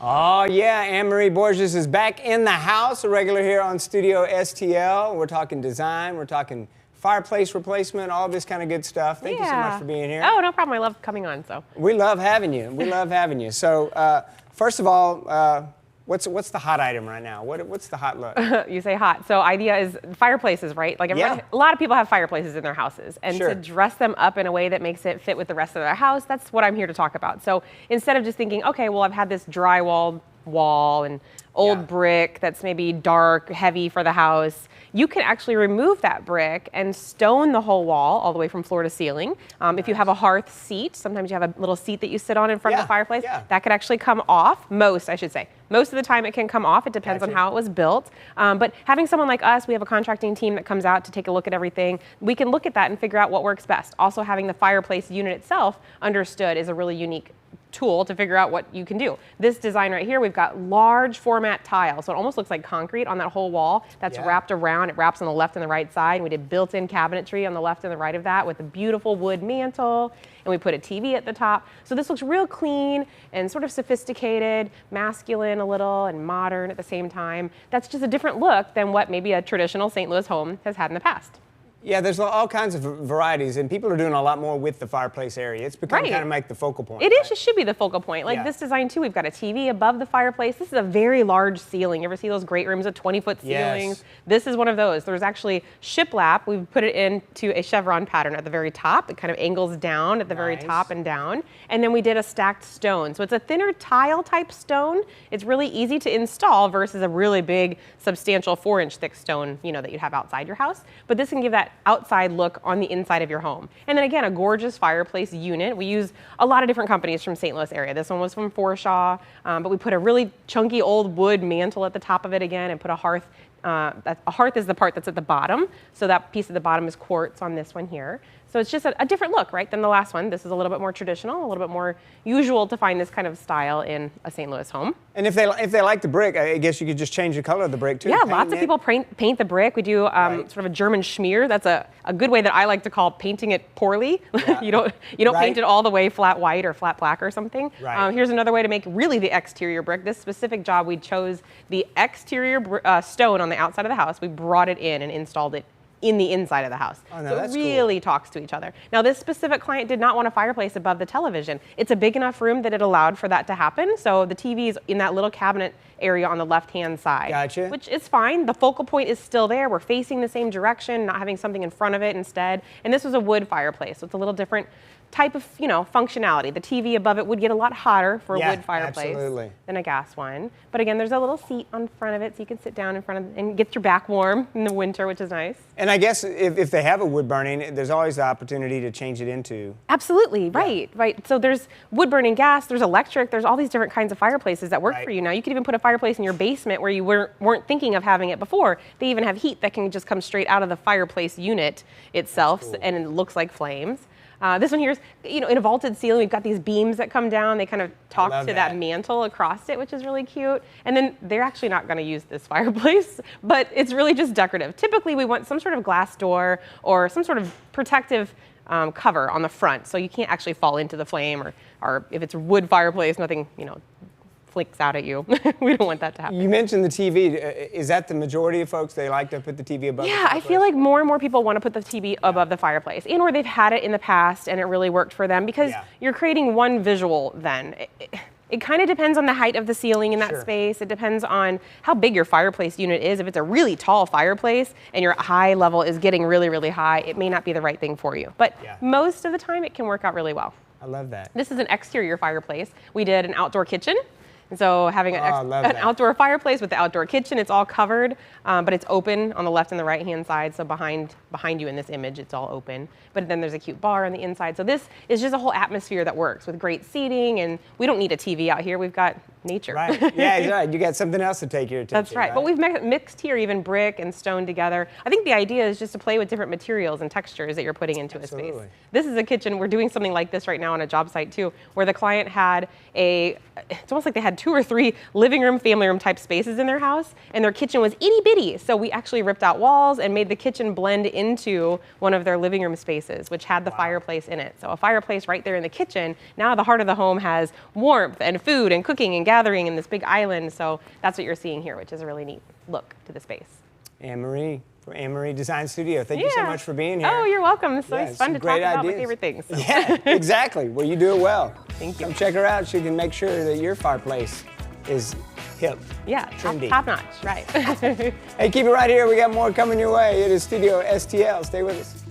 Oh yeah, Anne-Marie Borges is back in the house, a regular here on Studio STL. We're talking design, we're talking fireplace replacement, all this kind of good stuff. Thank you so much for being here. Oh, no problem. I love coming on. So we love having you. We love having you. So first of all, what's the hot item right now? What's the hot look? You say hot. So idea is fireplaces, right? Like everybody, a lot of people have fireplaces in their houses, and to dress them up in a way that makes it fit with the rest of their house, that's what I'm here to talk about. So instead of just thinking, okay, well, I've had this drywalled wall and old brick that's maybe dark, heavy for the house, you can actually remove that brick and stone the whole wall all the way from floor to ceiling. If you have a hearth seat, sometimes you have a little seat that you sit on in front of the fireplace, that could actually come off. Most of the time it can come off. It depends on how it was built. But having someone like us, we have a contracting team that comes out to take a look at everything. We can look at that and figure out what works best. Also, having the fireplace unit itself understood is a really unique tool to figure out what you can do. This design right here, we've got large format tile, so it almost looks like concrete on that whole wall that's wrapped around. It wraps on the left and the right side. We did built-in cabinetry on the left and the right of that with a beautiful wood mantle, and we put a TV at the top. So this looks real clean and sort of sophisticated, masculine a little, and modern at the same time. That's just a different look than what maybe a traditional St. Louis home has had in the past. Yeah, there's all kinds of varieties, and people are doing a lot more with the fireplace area. It's become kind of like the focal point. It is. It should be the focal point. Like this design too, we've got a TV above the fireplace. This is a very large ceiling. You ever see those great rooms with 20-foot ceilings? This is one of those. There's actually shiplap. We've put it into a chevron pattern at the very top. It kind of angles down at the very top and down. And then we did a stacked stone. So it's a thinner tile type stone. It's really easy to install versus a really big, substantial 4-inch thick stone, you know, that you'd have outside your house. But this can give that outside look on the inside of your home. And then again, a gorgeous fireplace unit. We use a lot of different companies from St. Louis area. This one was from Forshaw, but we put a really chunky old wood mantle at the top of it again and put a hearth. A hearth is the part that's at the bottom. So that piece at the bottom is quartz on this one here. So it's just a different look, right, than the last one. This is a little bit more traditional, a little bit more usual to find this kind of style in a St. Louis home. And if they like the brick, I guess you could just change the color of the brick too. Yeah, lots of people paint the brick. We do sort of a German schmear. That's a good way that I like to call painting it poorly. You don't paint it all the way flat white or flat black or something. Here's another way to make really the exterior brick. This specific job, we chose the exterior stone on the outside of the house. We brought it in and installed it in the inside of the house. Oh, no, so it really talks to each other. Now, this specific client did not want a fireplace above the television. It's a big enough room that it allowed for that to happen. So the TV is in that little cabinet area on the left-hand side. Gotcha. Which is fine. The focal point is still there. We're facing the same direction, not having something in front of it instead. And this was a wood fireplace, so it's a little different type of, functionality. The TV above it would get a lot hotter for a wood fireplace than a gas one. But again, there's a little seat on front of it so you can sit down in front of it and get your back warm in the winter, which is nice. And I guess if they have a wood burning, there's always the opportunity to change it into. Absolutely, right. So there's wood burning gas, there's electric, there's all these different kinds of fireplaces that work for you. Now you could even put a fireplace in your basement where you weren't thinking of having it before. They even have heat that can just come straight out of the fireplace unit itself, and it looks like flames. This one here is, in a vaulted ceiling, we've got these beams that come down. They kind of talk to that mantle across it, which is really cute. And then they're actually not going to use this fireplace, but it's really just decorative. Typically, we want some sort of glass door or some sort of protective cover on the front, so you can't actually fall into the flame, or if it's a wood fireplace, nothing, flicks out at you. We don't want that to happen. You mentioned the TV. Is that the majority of folks? They like to put the TV above the fireplace? I feel like more and more people want to put the TV above the fireplace, or they've had it in the past and it really worked for them, because you're creating one visual then. It kind of depends on the height of the ceiling in that space. It depends on how big your fireplace unit is. If it's a really tall fireplace and your high level is getting really, really high, it may not be the right thing for you. But most of the time it can work out really well. I love that. This is an exterior fireplace. We did an outdoor kitchen. And so having an outdoor fireplace with the outdoor kitchen, it's all covered, but it's open on the left and the right-hand side. So behind you in this image, it's all open. But then there's a cute bar on the inside. So this is just a whole atmosphere that works with great seating, and we don't need a TV out here. We've got nature. Right. Yeah, right. You got something else to take your attention. That's right. But we've mixed here even brick and stone together. I think the idea is just to play with different materials and textures that you're putting into a space. This is a kitchen. We're doing something like this right now on a job site too, where the client had it's almost like they had 2 or 3 living room, family room type spaces in their house, and their kitchen was itty bitty. So we actually ripped out walls and made the kitchen blend into one of their living room spaces, which had the fireplace in it. So a fireplace right there in the kitchen. Now the heart of the home has warmth and food and cooking and gathering in this big island. So that's what you're seeing here, which is a really neat look to the space. Anne-Marie from Anne-Marie Design Studio. Thank you so much for being here. Oh, you're welcome. It's always fun to talk about my favorite things. So. Yeah, exactly. Well, you do it well. Thank you. Come check her out. She can make sure that your fireplace is hip. Yeah, trendy. top notch, right. Hey, keep it right here. We got more coming your way. It is Studio STL. Stay with us.